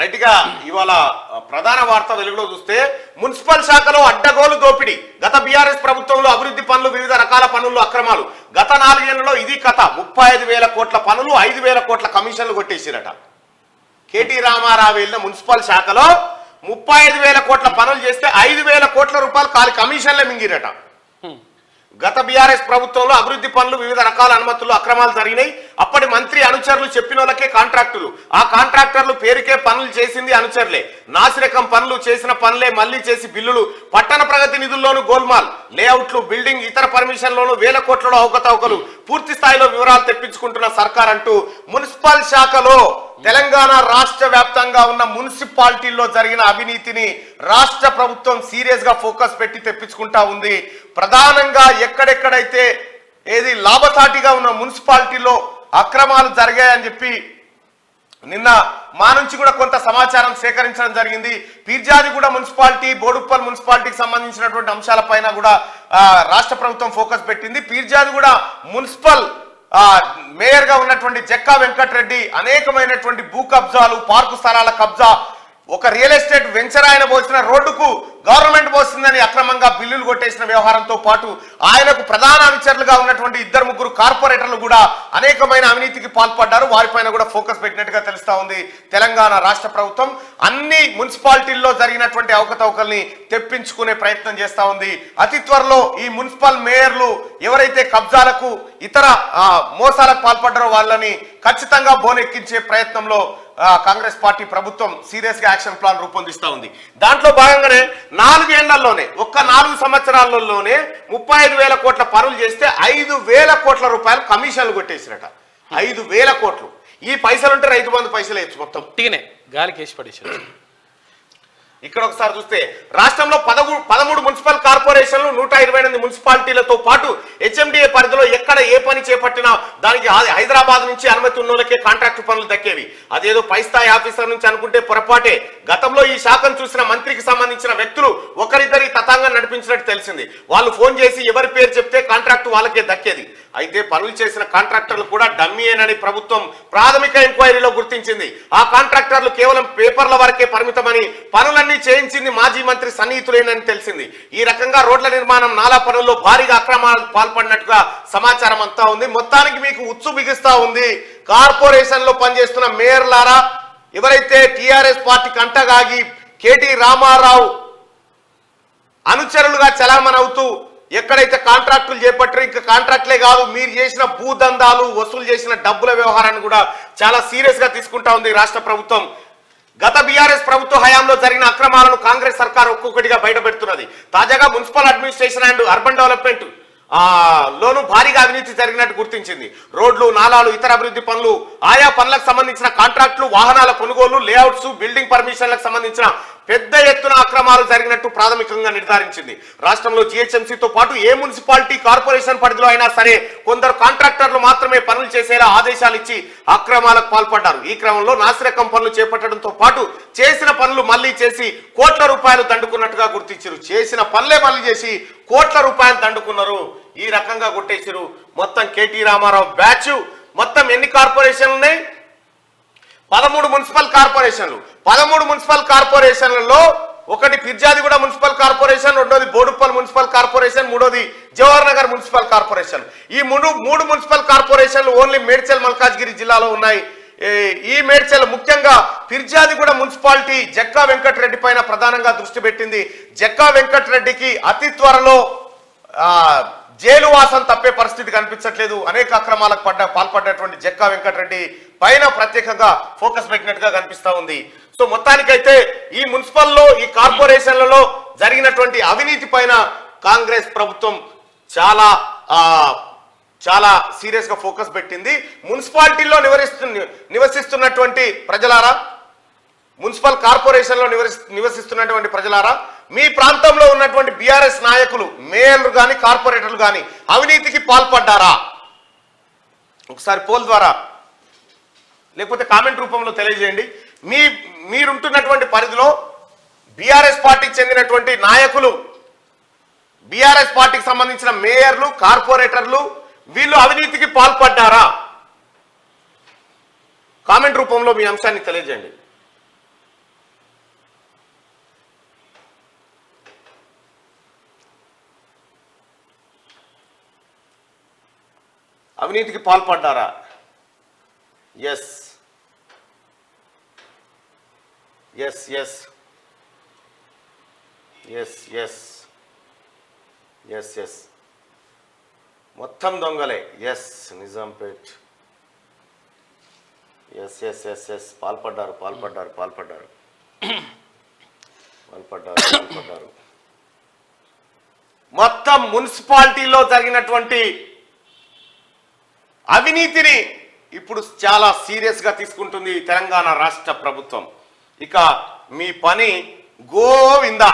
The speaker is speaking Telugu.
రైట్గా ఇవాళ ప్రధాన వార్త వెలుగులో చూస్తే మున్సిపల్ శాఖలో అడ్డగోలు దోపిడీ. గత బీఆర్ఎస్ ప్రభుత్వంలో అభివృద్ధి పనులు, వివిధ రకాల పనుల్లో అక్రమాలు. గత 4 ఏళ్లలో ఇది కథ. 35,000 కోట్ల పనులు, 5,000 కోట్ల కమిషన్లు కొట్టేసిరట. కేటీ రామారావు వెళ్ళిన మున్సిపల్ శాఖలో 35,000 కోట్ల పనులు చేస్తే 5,000 కోట్ల రూపాయలు కాలి కమిషన్లే మింగిరట. గత బీఆర్ఎస్ ప్రభుత్వంలో అభివృద్ధి పనులు, వివిధ రకాల అనుమతులు, అక్రమాలు జరిగినాయి. అప్పటి మంత్రి అనుచరులు చెప్పిన వాళ్ళకే కాంట్రాక్టులు. ఆ కాంట్రాక్టర్లు పేరుకే పనులు చేసింది అనుచరులే. నాసిరకం పనులు చేసిన పనులే మళ్లీ చేసి బిల్లులు. పట్టణ ప్రగతి నిధుల్లోనూ గోల్మాల్. లేఅవుట్లు, బిల్డింగ్, ఇతర పర్మిషన్లోనూ 1,000 కోట్లలో అవకతవకలు. పూర్తి స్థాయిలో వివరాలు తెప్పించుకుంటున్న సర్కార్ అంటూ మున్సిపల్ శాఖలో తెలంగాణ రాష్ట్ర వ్యాప్తంగా ఉన్న మున్సిపాలిటీల్లో జరిగిన అవినీతిని రాష్ట్ర ప్రభుత్వం సీరియస్ గా ఫోకస్ పెట్టి తెప్పించుకుంటా ఉంది. ప్రధానంగా ఎక్కడెక్కడైతే ఏది లాభసాటిగా ఉన్న మున్సిపాలిటీలో అక్రమాలు జరిగాయని చెప్పి నిన్న మా నుంచి కూడా కొంత సమాచారం సేకరించడం జరిగింది. పీర్జాదిగూడ మున్సిపాలిటీ, బోడుప్పల్ మున్సిపాలిటీకి సంబంధించినటువంటి అంశాలపైన కూడా రాష్ట్ర ప్రభుత్వం ఫోకస్ పెట్టింది. పీర్జాదిగూడ మున్సిపల్ మేయర్ గా ఉన్నటువంటి జక్కా వెంకటరెడ్డి అనేకమైనటువంటి భూ కబ్జాలు, పార్కు స్థలాల కబ్జా, ఒక రియల్ ఎస్టేట్ వెంచర్ ఆయన పోసిన రోడ్డుకు గవర్నమెంట్ పోస్తుందని అక్రమంగా బిల్లులు కొట్టేసిన వ్యవహారంతో పాటు ఆయనకు ప్రధాన అనుచరులుగా ఉన్నటువంటి 2-3 కార్పొరేటర్లు కూడా అనేకమైన అవినీతికి పాల్పడ్డారు. వారిపైన కూడా ఫోకస్ పెట్టినట్టుగా తెలుస్తా ఉంది తెలంగాణ రాష్ట్ర ప్రభుత్వం. అన్ని మున్సిపాలిటీల్లో జరిగినటువంటి అవకతవకల్ని తెప్పించుకునే ప్రయత్నం చేస్తా ఉంది. అతి త్వరలో ఈ మున్సిపల్ మేయర్లు ఎవరైతే కబ్జాలకు, ఇతర మోసాలకు పాల్పడ్డారో వాళ్ళని ఖచ్చితంగా బోనెక్కించే ప్రయత్నంలో కాంగ్రెస్ పార్టీ ప్రభుత్వం సీరియస్ గా యాక్షన్ ప్లాన్ రూపొందిస్తా ఉంది. దాంట్లో భాగంగానే 4 ఏళ్లలోనే, ఒక్క 4 సంవత్సరాలలోనే 35,000 కోట్ల పనులు చేస్తే 5,000 కోట్ల రూపాయలు కమిషన్లు కొట్టేసిరట. 5,000 కోట్లు. ఈ పైసలుంటే రైతు బంధు పైసలు వేయచ్చు మొత్తం గాలికి వేసి పడేసారు. ఇక్కడ ఒకసారి చూస్తే రాష్ట్రంలో 13 మున్సిపల్ కార్పొరేషన్లు, 128 మున్సిపాలిటీలతో పాటు హెచ్ఎండిఏ పరిధిలో ఎక్కడ ఏ పని చేపట్టినా దానికి హైదరాబాద్ నుంచి అనుమతి ఉన్నోళ్ళకే కాంట్రాక్టు పనులు దక్కేవి. అదేదో పై స్థాయి ఆఫీసర్ నుంచి అనుకుంటే పొరపాటే. గతంలో ఈ శాఖను చూసిన మంత్రికి సంబంధించిన వ్యక్తులు ఒకరిద్దరి తతంగం నడిపించినట్టు తెలిసింది. వాళ్ళు ఫోన్ చేసి ఎవరి పేరు చెప్తే కాంట్రాక్టు వాళ్ళకే దక్కేది. అయితే పనులు చేసిన కాంట్రాక్టర్లు కూడా డమ్మీయేనని ప్రభుత్వం ప్రాథమిక ఎంక్వైరీలో గుర్తించింది. ఆ కాంట్రాక్టర్లు కేవలం పేపర్ల వరకే పరిమితమని, పనులన్నీ చేయించింది మాజీ మంత్రి సన్నిహితులేనని తెలిసింది. ఈ రకంగా రోడ్ల నిర్మాణం, నాలా పనుల్లో భారీగా అక్రమాలకు పాల్పడినట్టుగా సమాచారం అంతా ఉంది. మొత్తానికి మీకు ఉచ్చు బిగిస్తా ఉంది. కార్పొరేషన్ లో పనిచేస్తున్న మేయర్లారా, ఎవరైతే టీఆర్ఎస్ పార్టీ కంటగాగి కేటీ రామారావు అనుచరులుగా చలామణవుతూ ఎక్కడైతే కాంట్రాక్టులు చేపట్టారో, ఇంకా కాంట్రాక్ట్లే కాదు, మీరు చేసిన భూదందాలు, వసూలు చేసిన డబ్బుల వ్యవహారాన్ని కూడా చాలా సీరియస్ గా తీసుకుంటా ఉంది రాష్ట్ర ప్రభుత్వం. గత బీఆర్ఎస్ ప్రభుత్వ హయాంలో జరిగిన అక్రమాలను కాంగ్రెస్ సర్కార్ ఒక్కొక్కటిగా బయటపెడుతున్నది. తాజాగా municipal administration and urban development లోను భారీగా అవినీతి జరిగినట్టు గుర్తించింది. రోడ్లు, నాలాలు, ఇతర అభివృద్ధి పనులు, ఆయా పనులకు సంబంధించిన కాంట్రాక్టులు, వాహనాల కొనుగోలు, లేఅవుట్స్, బిల్డింగ్ పర్మిషన్లకు సంబంధించిన పెద్ద ఎత్తున అక్రమాలు జరిగినట్టు ప్రాథమికంగా నిర్ధారించింది. రాష్ట్రంలో జీహెచ్ఎంసీతో పాటు ఏ మున్సిపాలిటీ, కార్పొరేషన్ పరిధిలో అయినా సరే కొందరు కాంట్రాక్టర్లు మాత్రమే పనులు చేసేలా ఆదేశాలు ఇచ్చి అక్రమాలకు పాల్పడ్డారు. ఈ క్రమంలో నాసిరకం పనులు చేపట్టడంతో పాటు చేసిన పనులు మళ్లీ చేసి కోట్ల రూపాయలు దండుకున్నట్టుగా గుర్తించారు. చేసిన పనులే మళ్లీ చేసి కోట్ల రూపాయలు దండుకున్నారు. ఈ రకంగా కొట్టేశారు. మొత్తం కేటీ రామారావు బ్యాచ్. మొత్తం ఎన్ని కార్పొరేషన్లు ఉన్నాయి? 13 మున్సిపల్ కార్పొరేషన్లు. 13 మున్సిపల్ కార్పొరేషన్లలో ఒకటి ఫిర్జాదిగూడ మున్సిపల్ కార్పొరేషన్, రెండోది బోడుప్పల్ మున్సిపల్ కార్పొరేషన్, మూడోది జవహర్ నగర్ మున్సిపల్ కార్పొరేషన్. ఈ మూడు మున్సిపల్ కార్పొరేషన్లు ఓన్లీ మేడ్చల్ మల్కాజ్గిరి జిల్లాలో ఉన్నాయి. ఈ మేడ్చల్ ముఖ్యంగా ఫిర్జాదిగూడ మున్సిపాలిటీ జక్కా వెంకటరెడ్డి పైన ప్రధానంగా దృష్టి పెట్టింది. జక్కా వెంకటరెడ్డికి అతి త్వరలో జైలు వాసం తప్పే పరిస్థితి కనిపించట్లేదు. అనేక అక్రమాలకు పాల్పడ్డటువంటి జక్కా వెంకటరెడ్డి పైన ప్రత్యేకంగా ఫోకస్ పెట్టినట్టుగా కనిపిస్తా ఉంది. సో మొత్తానికైతే ఈ మున్సిపల్లో, ఈ కార్పొరేషన్లలో జరిగినటువంటి అవినీతి పైన కాంగ్రెస్ ప్రభుత్వం చాలా సీరియస్ గా ఫోకస్ పెట్టింది. మున్సిపాలిటీల్లో నివసిస్తున్నటువంటి ప్రజలారా, మున్సిపల్ కార్పొరేషన్లో నివసిస్తున్నటువంటి ప్రజలారా, మీ ప్రాంతంలో ఉన్నటువంటి బీఆర్ఎస్ నాయకులు, మేయర్లు కానీ కార్పొరేటర్లు కానీ అవినీతికి పాల్పడ్డారా? ఒకసారి పోల్ ద్వారా లేకపోతే కామెంట్ రూపంలో తెలియజేయండి. మీరుంటున్నటువంటి పరిధిలో బీఆర్ఎస్ పార్టీకి చెందినటువంటి నాయకులు, బీఆర్ఎస్ పార్టీకి సంబంధించిన మేయర్లు, కార్పొరేటర్లు వీళ్ళు అవినీతికి పాల్పడ్డారా? కామెంట్ రూపంలో మీ అంశాన్ని తెలియజేయండి. అవినీతికి పాల్పడ్డారా? Yes yes yes yes yes yes yes మొత్తం దొంగలే. Yes Nizampet. Yes yes yes yes పాల్పడ్డారు పాల్పడ్డారు పాల్పడ్డారు పాల్పడ్డారు పాల్పడ్డారు మొత్తం మున్సిపాలిటీలో జరిగినటువంటి అవినీతిని ఇప్పుడు చాలా సీరియస్గా తీసుకుంటుంది తెలంగాణ రాష్ట్ర ప్రభుత్వం. ఇక మీ పని గోవిందా.